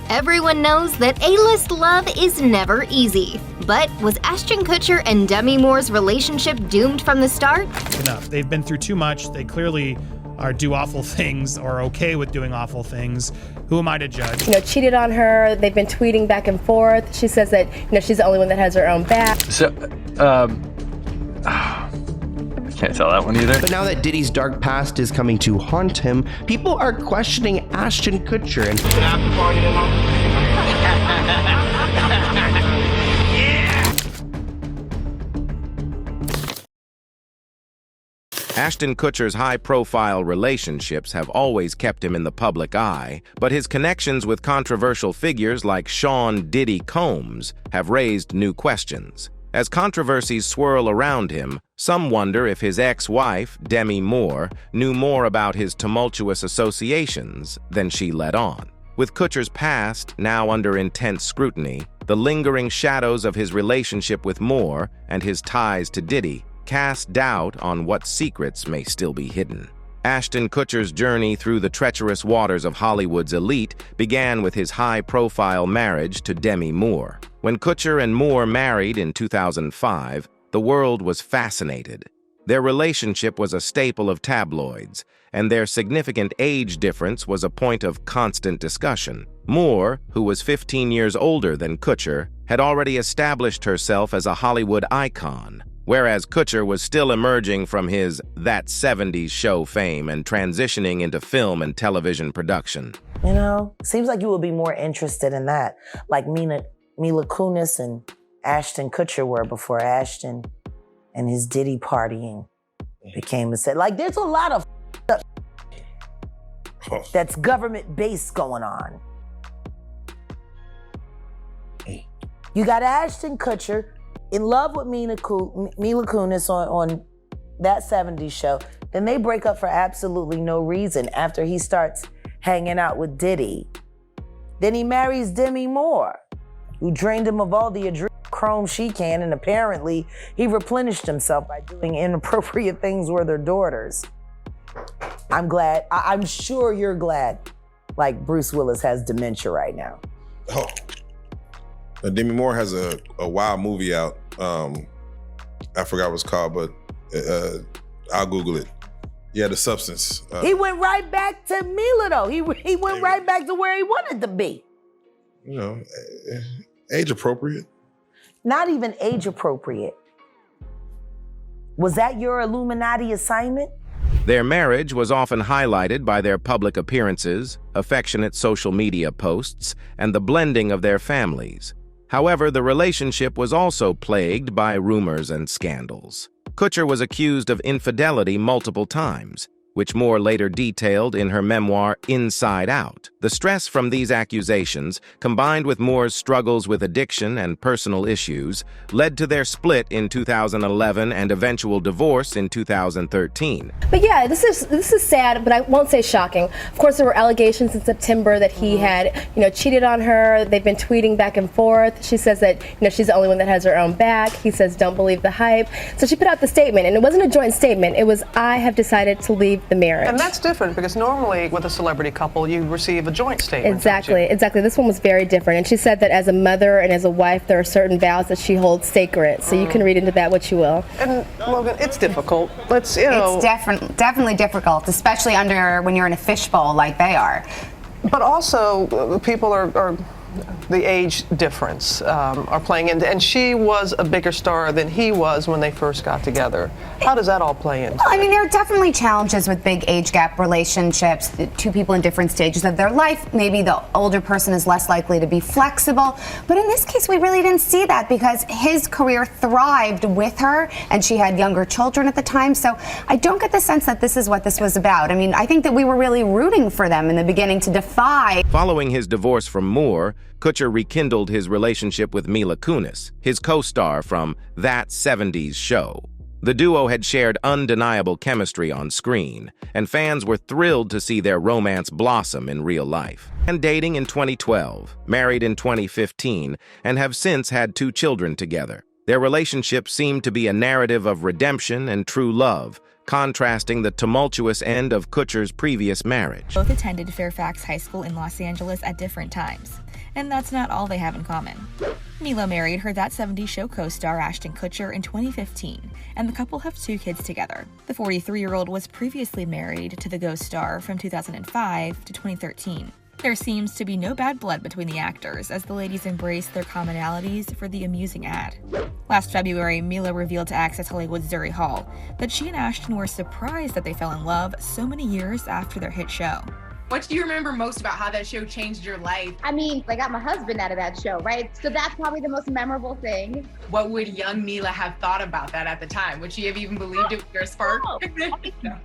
Everyone knows that A-list love is never easy. But was Ashton Kutcher and Demi Moore's relationship doomed from the start? Enough. They've been through too much. They clearly do awful things or okay with doing awful things. Who am I to judge? Cheated on her. They've been tweeting back and forth. She says that, she's the only one that has her own back. So, I can't tell that one either. But now that Diddy's dark past is coming to haunt him, people are questioning Ashton Kutcher and Ashton Kutcher's high-profile relationships have always kept him in the public eye, but his connections with controversial figures like Sean Diddy Combs have raised new questions. As controversies swirl around him, some wonder if his ex-wife, Demi Moore, knew more about his tumultuous associations than she let on. With Kutcher's past now under intense scrutiny, the lingering shadows of his relationship with Moore and his ties to Diddy cast doubt on what secrets may still be hidden. Ashton Kutcher's journey through the treacherous waters of Hollywood's elite began with his high-profile marriage to Demi Moore. When Kutcher and Moore married in 2005, the world was fascinated. Their relationship was a staple of tabloids, and their significant age difference was a point of constant discussion. Moore, who was 15 years older than Kutcher, had already established herself as a Hollywood icon, whereas Kutcher was still emerging from his That 70s Show fame and transitioning into film and television production. Seems like you would be more interested in that, like Mila Kunis and Ashton Kutcher were before Ashton and his Diddy partying became a set. Like, there's a lot of that's government-based going on. You got Ashton Kutcher in love with Mila Kunis on That 70s Show. Then they break up for absolutely no reason after he starts hanging out with Diddy. Then he marries Demi Moore, who drained him of all the adrenochrome she can, and apparently he replenished himself by doing inappropriate things with her daughters. I'm glad, I'm sure you're glad, like Bruce Willis has dementia right now. Oh. Demi Moore has a wild movie out. I forgot what it's called, but I'll Google it. Yeah, The Substance. He went right back to Mila, though. He went right back to where he wanted to be. Age appropriate. Not even age appropriate. Was that your Illuminati assignment? Their marriage was often highlighted by their public appearances, affectionate social media posts, and the blending of their families. However, the relationship was also plagued by rumors and scandals. Kutcher was accused of infidelity multiple times, which Moore later detailed in her memoir Inside Out. The stress from these accusations, combined with Moore's struggles with addiction and personal issues, led to their split in 2011 and eventual divorce in 2013. But yeah, this is sad, but I won't say shocking. Of course, there were allegations in September that he had, cheated on her. They've been tweeting back and forth. She says that, she's the only one that has her own back. He says, don't believe the hype. So she put out the statement, and it wasn't a joint statement. It was, I have decided to leave the marriage. And that's different because normally with a celebrity couple, you receive a joint statement. Exactly. This one was very different. And she said that as a mother and as a wife, there are certain vows that she holds sacred. So you can read into that what you will. And Logan, it's difficult. It's definitely difficult, especially when you're in a fishbowl like they are. But also, people are the age difference are playing in, and she was a bigger star than he was when they first got together. How does that all play in? Well, there are definitely challenges with big age gap relationships, two people in different stages of their life. Maybe the older person is less likely to be flexible, but in this case we really didn't see that because his career thrived with her and she had younger children at the time, so I don't get the sense that this is what this was about. I think that we were really rooting for them in the beginning to defy. Following his divorce from Moore, Kutcher rekindled his relationship with Mila Kunis, his co-star from That 70s Show. The duo had shared undeniable chemistry on screen, and fans were thrilled to see their romance blossom in real life. And dating in 2012, married in 2015, and have since had 2 children together. Their relationship seemed to be a narrative of redemption and true love, contrasting the tumultuous end of Kutcher's previous marriage. Both attended Fairfax High School in Los Angeles at different times. and that's not all they have in common. Mila married her That 70s Show co-star Ashton Kutcher in 2015, and the couple have 2 kids together. The 43-year-old was previously married to the Ghost star from 2005 to 2013. There seems to be no bad blood between the actors, as the ladies embrace their commonalities for the amusing ad. Last February, Mila revealed to Access Hollywood's Zuri Hall that she and Ashton were surprised that they fell in love so many years after their hit show. What do you remember most about how that show changed your life? I mean, I got my husband out of that show, right? So that's probably the most memorable thing. What would young Mila have thought about that at the time? Would she have even believed it was your spark?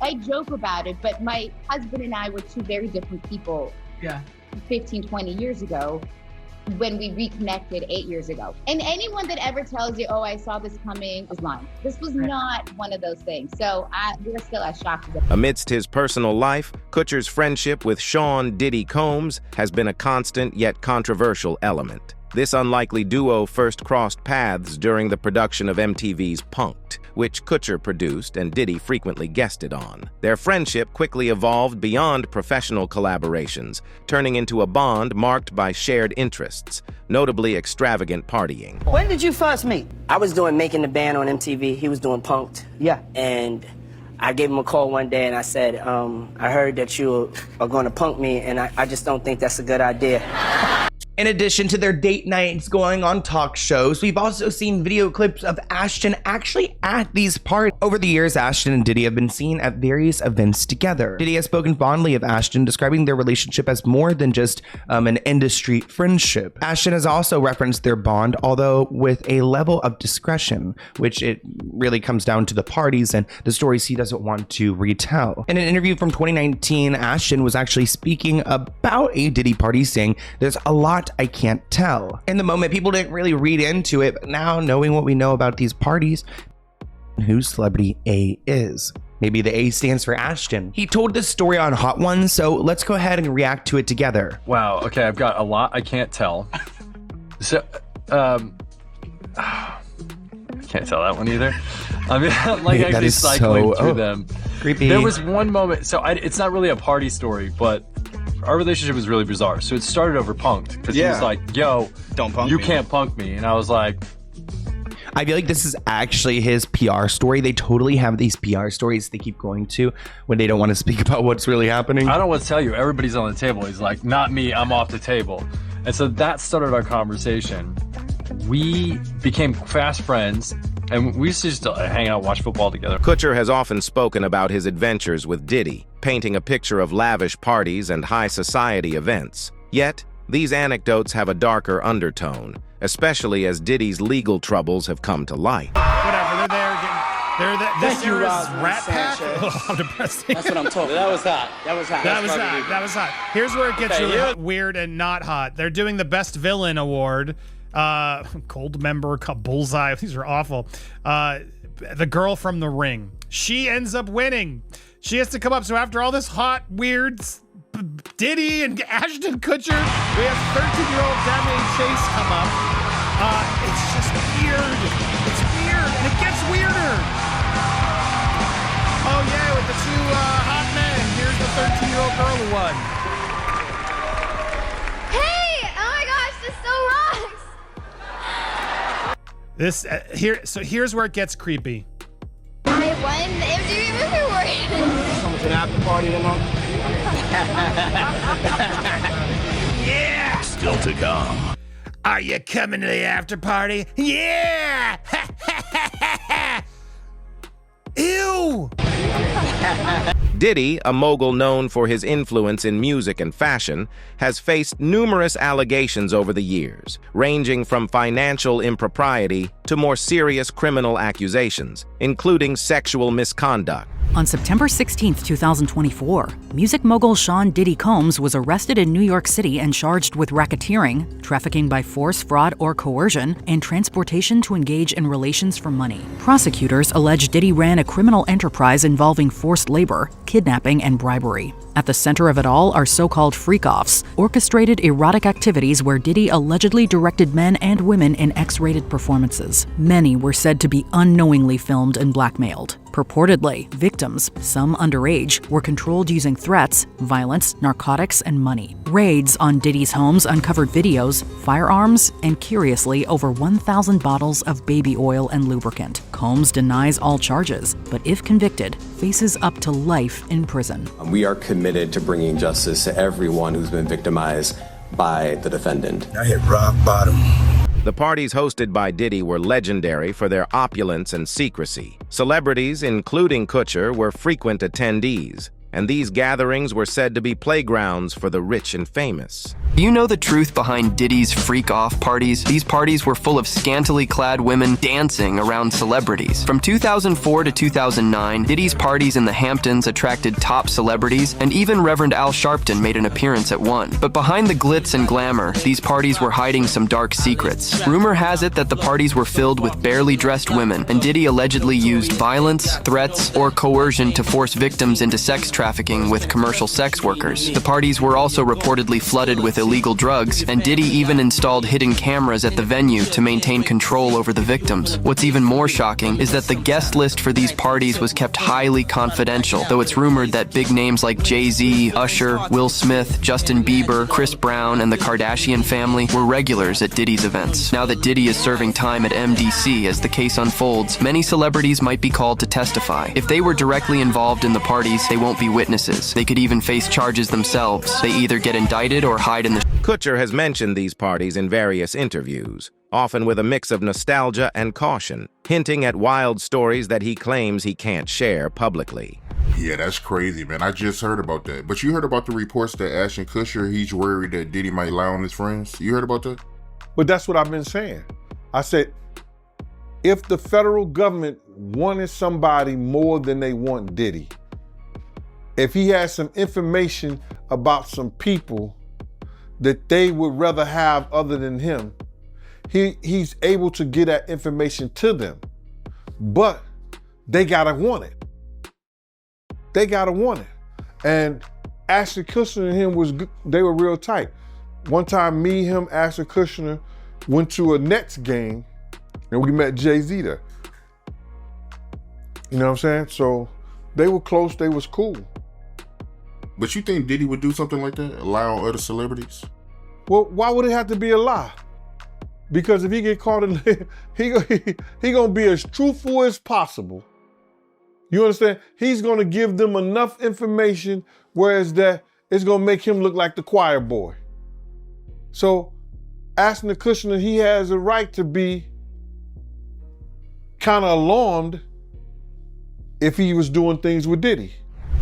I joke about it, but my husband and I were 2 very different people. Yeah. 15, 20 years ago when we reconnected 8 years ago. And anyone that ever tells you, oh, I saw this coming, is lying. This was not one of those things. So we're still as shocked as Amidst his personal life, Kutcher's friendship with Sean Diddy Combs has been a constant yet controversial element. This unlikely duo first crossed paths during the production of MTV's Punk'd, which Kutcher produced and Diddy frequently guested on. Their friendship quickly evolved beyond professional collaborations, turning into a bond marked by shared interests, notably extravagant partying. When did you first meet? I was doing Making the Band on MTV. He was doing Punk'd. Yeah. And I gave him a call one day and I said, I heard that you are going to punk me, and I just don't think that's a good idea. In addition to their date nights going on talk shows, we've also seen video clips of Ashton actually at these parties. Over the years, Ashton and Diddy have been seen at various events together. Diddy has spoken fondly of Ashton, describing their relationship as more than just an industry friendship. Ashton has also referenced their bond, although with a level of discretion, which it really comes down to the parties and the stories he doesn't want to retell. In an interview from 2019, Ashton was actually speaking about a Diddy party, saying, "There's a lot I can't tell." In the moment, people didn't really read into it, but now, knowing what we know about these parties, who celebrity A is. Maybe the A stands for Ashton. He told this story on Hot Ones, so let's go ahead and react to it together. Wow, okay, I've got a lot I can't tell. So, I can't tell that one either. I mean, I'm like actually cycling through them. Creepy. There was one moment, so it's not really a party story, but our relationship was really bizarre. So it started over Punk'd, because he was like, yo, don't punk you me. can't punk me. And I was like, I feel like this is actually his PR story. They totally have these PR stories they keep going to when they don't want to speak about what's really happening. I don't want to tell you, everybody's on the table. He's like, not me, I'm off the table. And so that started our conversation. We became fast friends, and we used to just hang out, watch football together. Kutcher has often spoken about his adventures with Diddy, painting a picture of lavish parties and high society events. Yet, these anecdotes have a darker undertone, especially as Diddy's legal troubles have come to light. Whatever, they're there. This you, era's Rob. Rat Pack. Sanchez. Oh, how depressing. That's what I'm talking about. That was hot. That was hot. That was hot. Here's where it gets really weird and not hot. They're doing the Best Villain Award. Cold Member, Bullseye. These are awful. The girl from The Ring. She ends up winning. She has to come up. So after all this hot, weird Diddy and Ashton Kutcher, we have 13-year-old Demi Chase come up. It's just weird. It's weird, and it gets weirder. Oh yeah, with the 2 hot men. Here's the 13-year-old girl who won. Hey! Oh my gosh, this so rocks! Here's where it gets creepy. I won the MTV Movie Award. Coming to the after party tonight? Yeah! Still to come. Are you coming to the after party? Yeah! Ew! Diddy, a mogul known for his influence in music and fashion, has faced numerous allegations over the years, ranging from financial impropriety to more serious criminal accusations, including sexual misconduct. On September 16, 2024, music mogul Sean Diddy Combs was arrested in New York City and charged with racketeering, trafficking by force, fraud, or coercion, and transportation to engage in relations for money. Prosecutors allege Diddy ran a criminal enterprise involving forced labor, kidnapping, and bribery. At the center of it all are so-called freak-offs, orchestrated erotic activities where Diddy allegedly directed men and women in X-rated performances. victims. Many were said to be unknowingly filmed and blackmailed. Purportedly, victims, some underage, were controlled using threats, violence, narcotics, and money. Raids on Diddy's homes uncovered videos, firearms, and curiously, over 1,000 bottles of baby oil and lubricant. Combs denies all charges, but if convicted, faces up to life in prison. We are committed to bringing justice to everyone who's been victimized by the defendant. I hit rock bottom. The parties hosted by Diddy were legendary for their opulence and secrecy. Celebrities, including Kutcher, were frequent attendees, and these gatherings were said to be playgrounds for the rich and famous. Do you know the truth behind Diddy's freak-off parties? These parties were full of scantily clad women dancing around celebrities. From 2004 to 2009, Diddy's parties in the Hamptons attracted top celebrities, and even Reverend Al Sharpton made an appearance at one. But behind the glitz and glamour, these parties were hiding some dark secrets. Rumor has it that the parties were filled with barely dressed women, and Diddy allegedly used violence, threats, or coercion to force victims into sex trafficking with commercial sex workers. The parties were also reportedly flooded with illegal drugs, and Diddy even installed hidden cameras at the venue to maintain control over the victims. What's even more shocking is that the guest list for these parties was kept highly confidential, though it's rumored that big names like Jay-Z, Usher, Will Smith, Justin Bieber, Chris Brown, and the Kardashian family were regulars at Diddy's events. Now that Diddy is serving time at MDC as the case unfolds, many celebrities might be called to testify. If they were directly involved in the parties, they won't be witnesses. They could even face charges themselves. They either get indicted or hide in the... Kutcher has mentioned these parties in various interviews, often with a mix of nostalgia and caution, hinting at wild stories that he claims he can't share publicly. Yeah, that's crazy, man. I just heard about that. But you heard about the reports that Ashton Kutcher, he's worried that Diddy might lie on his friends? You heard about that? But that's what I've been saying. I said, if the federal government wanted somebody more than they want Diddy, if he has some information about some people that they would rather have other than him, he's able to get that information to them. But they gotta want it. They gotta want it. And Ashton Kutcher and him they were real tight. One time, me, him, Ashton Kutcher went to a Nets game and we met Jay-Z there. You know what I'm saying? So they were close, they was cool. But you think Diddy would do something like that? Lie on other celebrities? Well, why would it have to be a lie? Because if he get caught in, he gonna be as truthful as possible. You understand? He's gonna give them enough information, whereas that it's gonna make him look like the choir boy. So, Ashton Kutcher, he has a right to be kind of alarmed if he was doing things with Diddy.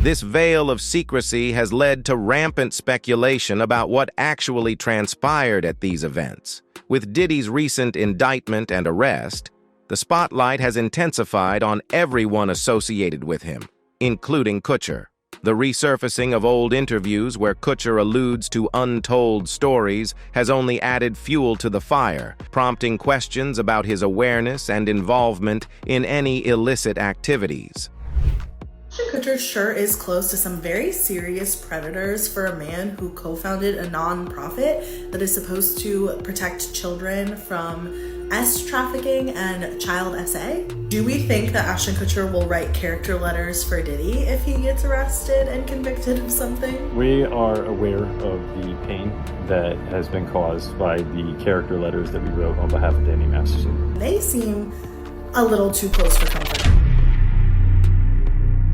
This veil of secrecy has led to rampant speculation about what actually transpired at these events. With Diddy's recent indictment and arrest, the spotlight has intensified on everyone associated with him, including Kutcher. The resurfacing of old interviews where Kutcher alludes to untold stories has only added fuel to the fire, prompting questions about his awareness and involvement in any illicit activities. Ashton Kutcher sure is close to some very serious predators for a man who co-founded a non-profit that is supposed to protect children from trafficking and child SA. Do we think that Ashton Kutcher will write character letters for Diddy if he gets arrested and convicted of something? We are aware of the pain that has been caused by the character letters that we wrote on behalf of Demi Masterson. They seem a little too close for comfort.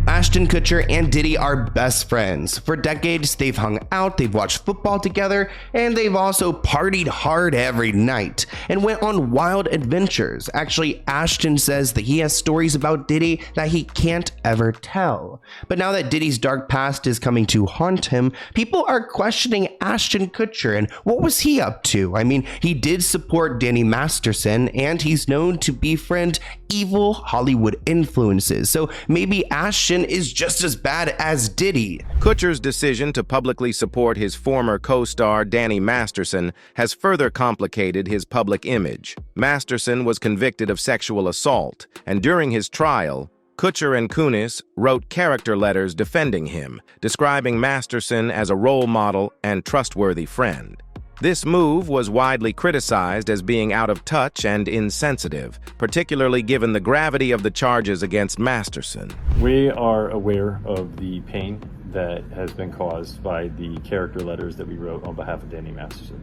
Ashton Kutcher and Diddy are best friends. For decades, they've hung out, they've watched football together, and they've also partied hard every night and went on wild adventures. Actually, Ashton says that he has stories about Diddy that he can't ever tell. But now that Diddy's dark past is coming to haunt him, people are questioning Ashton Kutcher and what was he up to? I mean, he did support Demi Masterson, and he's known to befriend evil Hollywood influences. So maybe Ashton is just as bad as Diddy. Kutcher's decision to publicly support his former co-star Demi Masterson has further complicated his public image. Masterson was convicted of sexual assault, and during his trial, Kutcher and Kunis wrote character letters defending him, describing Masterson as a role model and trustworthy friend. This move was widely criticized as being out of touch and insensitive, particularly given the gravity of the charges against Masterson. We are aware of the pain that has been caused by the character letters that we wrote on behalf of Danny Masterson.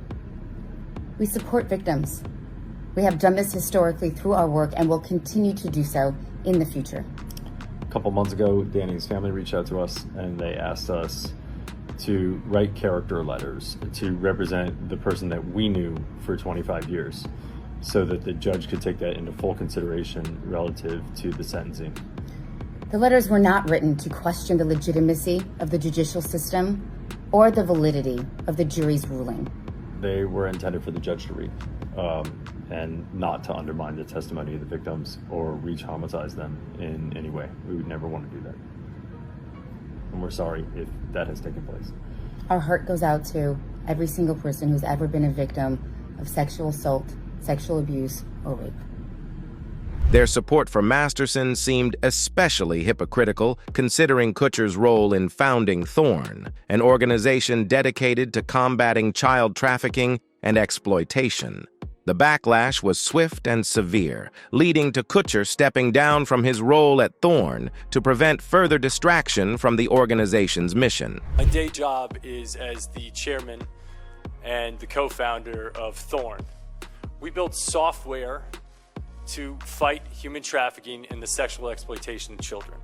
We support victims. We have done this historically through our work and will continue to do so in the future. A couple months ago, Danny's family reached out to us and they asked us to write character letters to represent the person that we knew for 25 years so that the judge could take that into full consideration relative to the sentencing. The letters were not written to question the legitimacy of the judicial system or the validity of the jury's ruling. They were intended for the judge to read and not to undermine the testimony of the victims or re-traumatize them in any way. We would never want to do that. And we're sorry if that has taken place. Our heart goes out to every single person who's ever been a victim of sexual assault, sexual abuse, or rape. Their support for Masterson seemed especially hypocritical, considering Kutcher's role in founding Thorn, an organization dedicated to combating child trafficking and exploitation. The backlash was swift and severe, leading to Kutcher stepping down from his role at Thorn to prevent further distraction from the organization's mission. My day job is as the chairman and the co-founder of Thorn. We build software to fight human trafficking and the sexual exploitation of children.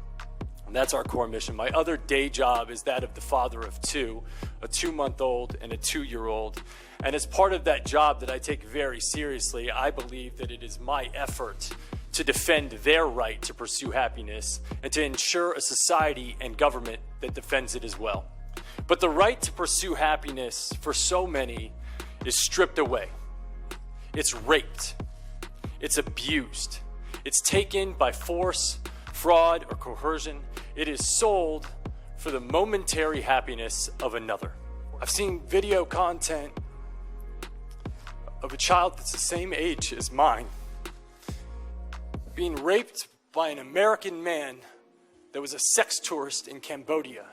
And that's our core mission. My other day job is that of the father of two, a 2-month-old and a 2-year-old. And as part of that job that I take very seriously, I believe that it is my effort to defend their right to pursue happiness and to ensure a society and government that defends it as well. But the right to pursue happiness for so many is stripped away. It's raped. It's abused. It's taken by force, fraud, or coercion. It is sold for the momentary happiness of another. I've seen video content of a child that's the same age as mine being raped by an American man that was a sex tourist in Cambodia.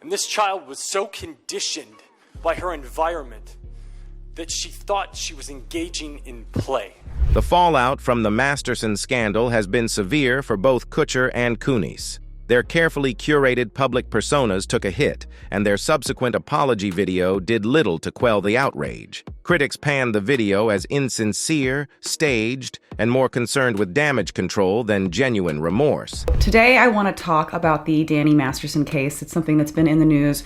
And this child was so conditioned by her environment that she thought she was engaging in play. The fallout from the Masterson scandal has been severe for both Kutcher and Kunis. Their carefully curated public personas took a hit, and their subsequent apology video did little to quell the outrage. Critics panned the video as insincere, staged, and more concerned with damage control than genuine remorse. Today I want to talk about the Danny Masterson case. It's something that's been in the news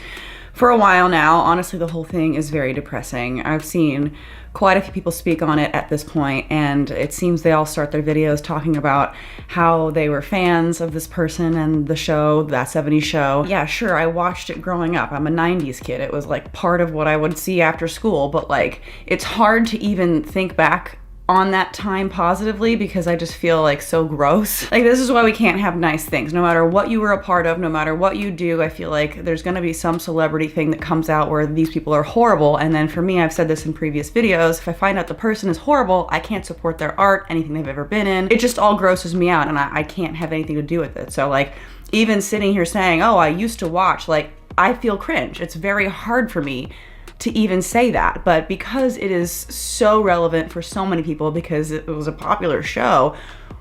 for a while now. Honestly, the whole thing is very depressing. I've seen quite a few people speak on it at this point, and it seems they all start their videos talking about how they were fans of this person and the show, That 70s Show. Yeah, sure, I watched it growing up. I'm a 90s kid. It was like part of what I would see after school, but like, it's hard to even think back on that time positively because I just feel like so gross. Like, this is why we can't have nice things. No matter what you were a part of, no matter what you do, I feel like there's gonna be some celebrity thing that comes out where these people are horrible. And then for me, I've said this in previous videos, if I find out the person is horrible, I can't support their art, anything they've ever been in. It just all grosses me out and I can't have anything to do with it. So like, even sitting here saying, oh, I used to watch, like, I feel cringe. It's very hard for me to even say that, but because it is so relevant for so many people, because it was a popular show,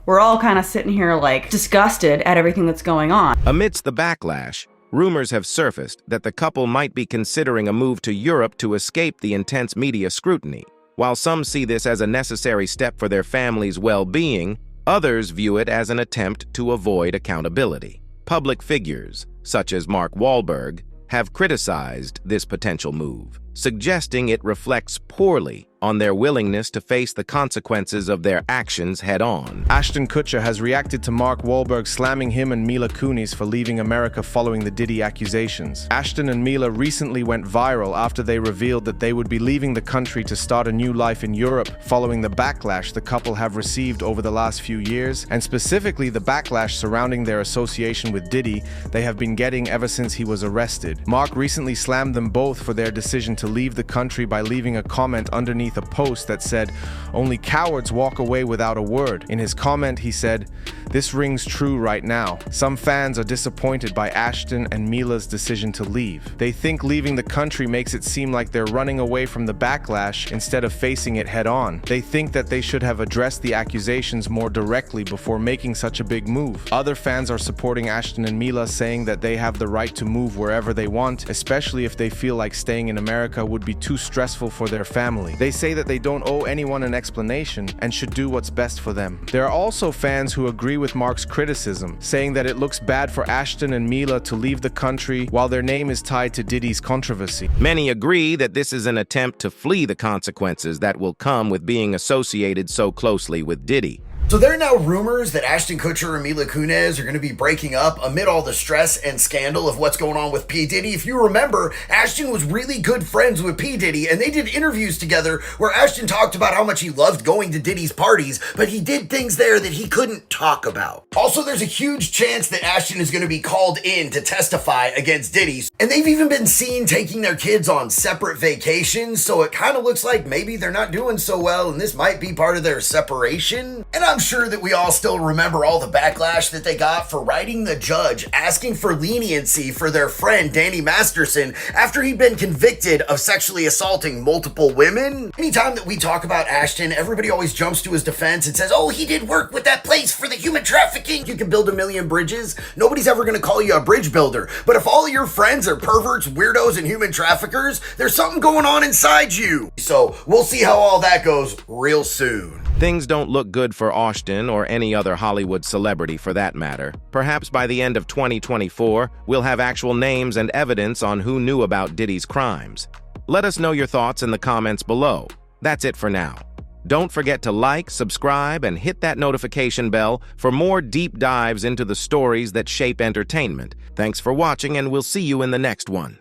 we're all kind of sitting here like disgusted at everything that's going on. Amidst the backlash, rumors have surfaced that the couple might be considering a move to Europe to escape the intense media scrutiny. While some see this as a necessary step for their family's well-being, others view it as an attempt to avoid accountability. Public figures, such as Mark Wahlberg, have criticized this potential move, suggesting it reflects poorly on their willingness to face the consequences of their actions head-on. Ashton Kutcher has reacted to Mark Wahlberg slamming him and Mila Kunis for leaving America following the Diddy accusations. Ashton and Mila recently went viral after they revealed that they would be leaving the country to start a new life in Europe following the backlash the couple have received over the last few years, and specifically the backlash surrounding their association with Diddy they have been getting ever since he was arrested. Mark recently slammed them both for their decision to leave the country by leaving a comment underneath with a post that said, "Only cowards walk away without a word." In his comment, he said, "This rings true right now. Some fans are disappointed by Ashton and Mila's decision to leave. They think leaving the country makes it seem like they're running away from the backlash instead of facing it head on. They think that they should have addressed the accusations more directly before making such a big move." Other fans are supporting Ashton and Mila, saying that they have the right to move wherever they want, especially if they feel like staying in America would be too stressful for their family. They say that they don't owe anyone an explanation and should do what's best for them. There are also fans who agree with Mark's criticism, saying that it looks bad for Ashton and Mila to leave the country while their name is tied to Diddy's controversy. Many agree that this is an attempt to flee the consequences that will come with being associated so closely with Diddy. So there are now rumors that Ashton Kutcher and Mila Kunis are going to be breaking up amid all the stress and scandal of what's going on with P. Diddy. If you remember, Ashton was really good friends with P. Diddy, and they did interviews together where Ashton talked about how much he loved going to Diddy's parties, but he did things there that he couldn't talk about. Also, there's a huge chance that Ashton is going to be called in to testify against Diddy, and they've even been seen taking their kids on separate vacations, so it kind of looks like maybe they're not doing so well, and this might be part of their separation. And I'm sure that we all still remember all the backlash that they got for writing the judge asking for leniency for their friend Danny Masterson after he'd been convicted of sexually assaulting multiple women. Anytime that we talk about Ashton, everybody always jumps to his defense and says, "Oh, he did work with that place for the human trafficking. You can build a million bridges. Nobody's ever going to call you a bridge builder. But if all your friends are perverts, weirdos, and human traffickers, there's something going on inside you." So we'll see how all that goes real soon. Things don't look good for Ashton or any other Hollywood celebrity for that matter. Perhaps by the end of 2024, we'll have actual names and evidence on who knew about Diddy's crimes. Let us know your thoughts in the comments below. That's it for now. Don't forget to like, subscribe, and hit that notification bell for more deep dives into the stories that shape entertainment. Thanks for watching, and we'll see you in the next one.